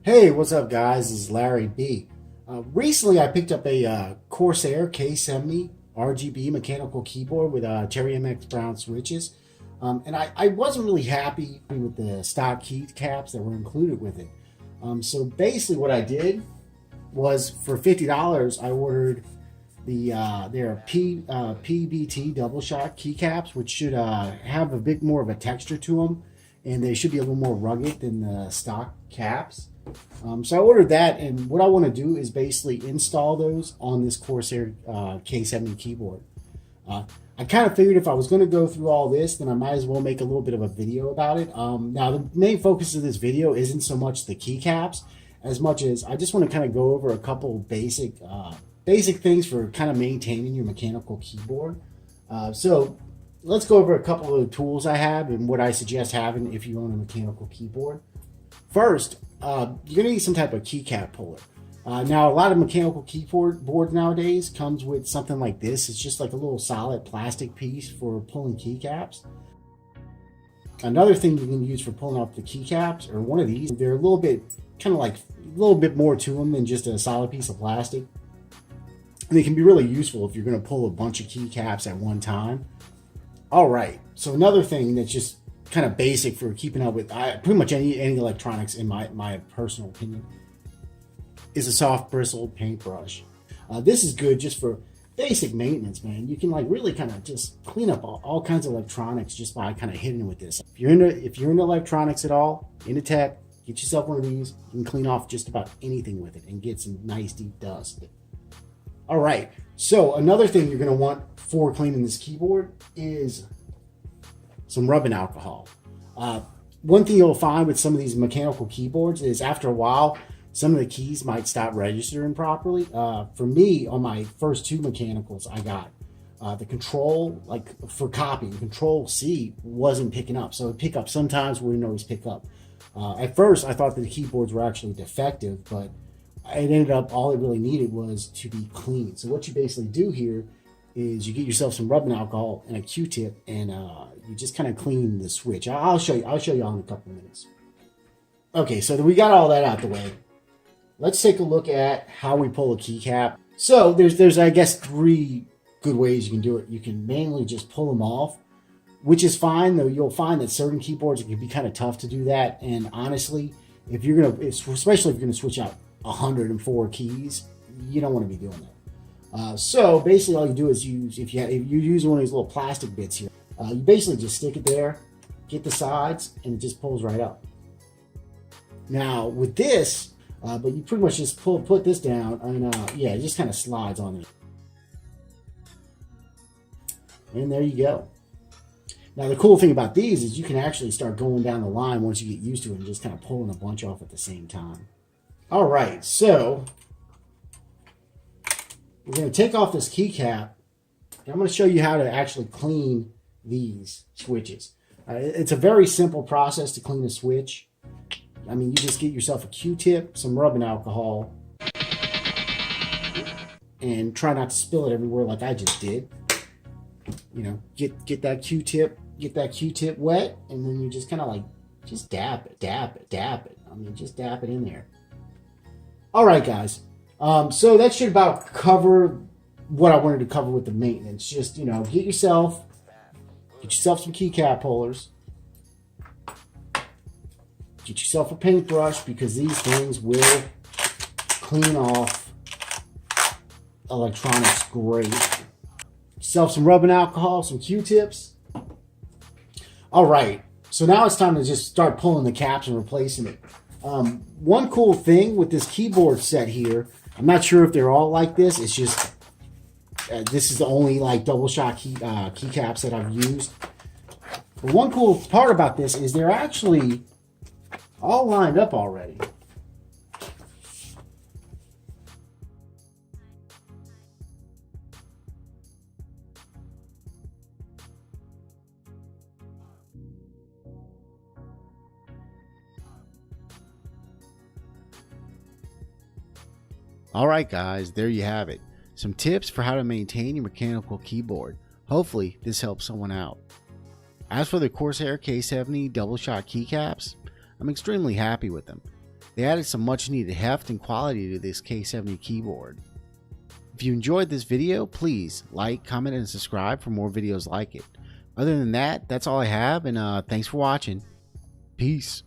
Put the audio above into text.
Hey, what's up, guys? This is Larry B. Recently, I picked up a Corsair K70 RGB mechanical keyboard with Cherry MX Brown switches, and I wasn't really happy with the stock keycaps that were included with it. So basically, what I did was for $50, I ordered their PBT double shot keycaps, which should have a bit more of a texture to them, and they should be a little more rugged than the stock caps. So I ordered that, and what I want to do is basically install those on this Corsair K70 keyboard. I kind of figured if I was going to go through all this, then I might as well make a little bit of a video about it. Now, the main focus of this video isn't so much the keycaps, as much as I just want to kind of go over a couple basic things for kind of maintaining your mechanical keyboard. So let's go over a couple of the tools I have and what I suggest having if you own a mechanical keyboard. First, you're going to need some type of keycap puller. Now, a lot of mechanical keyboards nowadays comes with something like this. It's just like a little solid plastic piece for pulling keycaps. Another thing you can use for pulling off the keycaps are one of these. They're a little bit, kind of like a little bit more to them than just a solid piece of plastic. And they can be really useful if you're going to pull a bunch of keycaps at one time. All right, so another thing that's just kind of basic for keeping up with pretty much any electronics, in my personal opinion, is a soft bristled paintbrush. This is good just for basic maintenance, man. You can like really kind of just clean up all kinds of electronics just by kind of hitting it with this. If you're into electronics at all, into tech, get yourself one of these. You can clean off just about anything with it and get some nice deep dust. All right, so another thing you're going to want for cleaning this keyboard is some rubbing alcohol. One thing you'll find with some of these mechanical keyboards is after a while, some of the keys might stop registering properly. For me, on my first two mechanicals, I got the control, like for copy, the control C wasn't picking up. So it'd pick up sometimes, wouldn't always pick up. At first, I thought that the keyboards were actually defective, but it ended up all it really needed was to be clean. So what you basically do here is you get yourself some rubbing alcohol and a Q-tip, and you just kind of clean the switch. I'll show you all in a couple minutes. Okay, so we got all that out the way. Let's take a look at how we pull a keycap. So there's I guess three good ways you can do it. You can mainly just pull them off, which is fine, though you'll find that certain keyboards, it can be kind of tough to do that. And honestly, especially if you're gonna switch out 104 keys, you don't want to be doing that. So basically all you do is if you use one of these little plastic bits here, you basically just stick it there, get the sides, and it just pulls right up. Now with this, but you pretty much just put this down, and yeah, it just kind of slides on it. And there you go. Now the cool thing about these is you can actually start going down the line once you get used to it and just kind of pulling a bunch off at the same time. All right, so we're going to take off this keycap, and I'm going to show you how to actually clean these switches. It's a very simple process to clean a switch. I mean, you just get yourself a Q-tip, some rubbing alcohol, and try not to spill it everywhere like I just did. You know, get that Q-tip wet, and then you just kind of like, just dab it. I mean, just dab it in there. All right, guys. So that should about cover what I wanted to cover with the maintenance. Just, get yourself some keycap pullers. Get yourself a paintbrush, because these things will clean off electronics great. Yourself some rubbing alcohol, some Q-tips. All right, so now it's time to just start pulling the caps and replacing it. One cool thing with this keyboard set here, I'm not sure if they're all like this. It's just this is the only like double shot keycaps that I've used. But one cool part about this is they're actually all lined up already. Alright guys, there you have it. Some tips for how to maintain your mechanical keyboard. Hopefully this helps someone out. As for the Corsair K70 double shot keycaps, I'm extremely happy with them. They added some much needed heft and quality to this K70 keyboard. If you enjoyed this video, please like, comment, and subscribe for more videos like it. Other than that, that's all I have, and thanks for watching. Peace.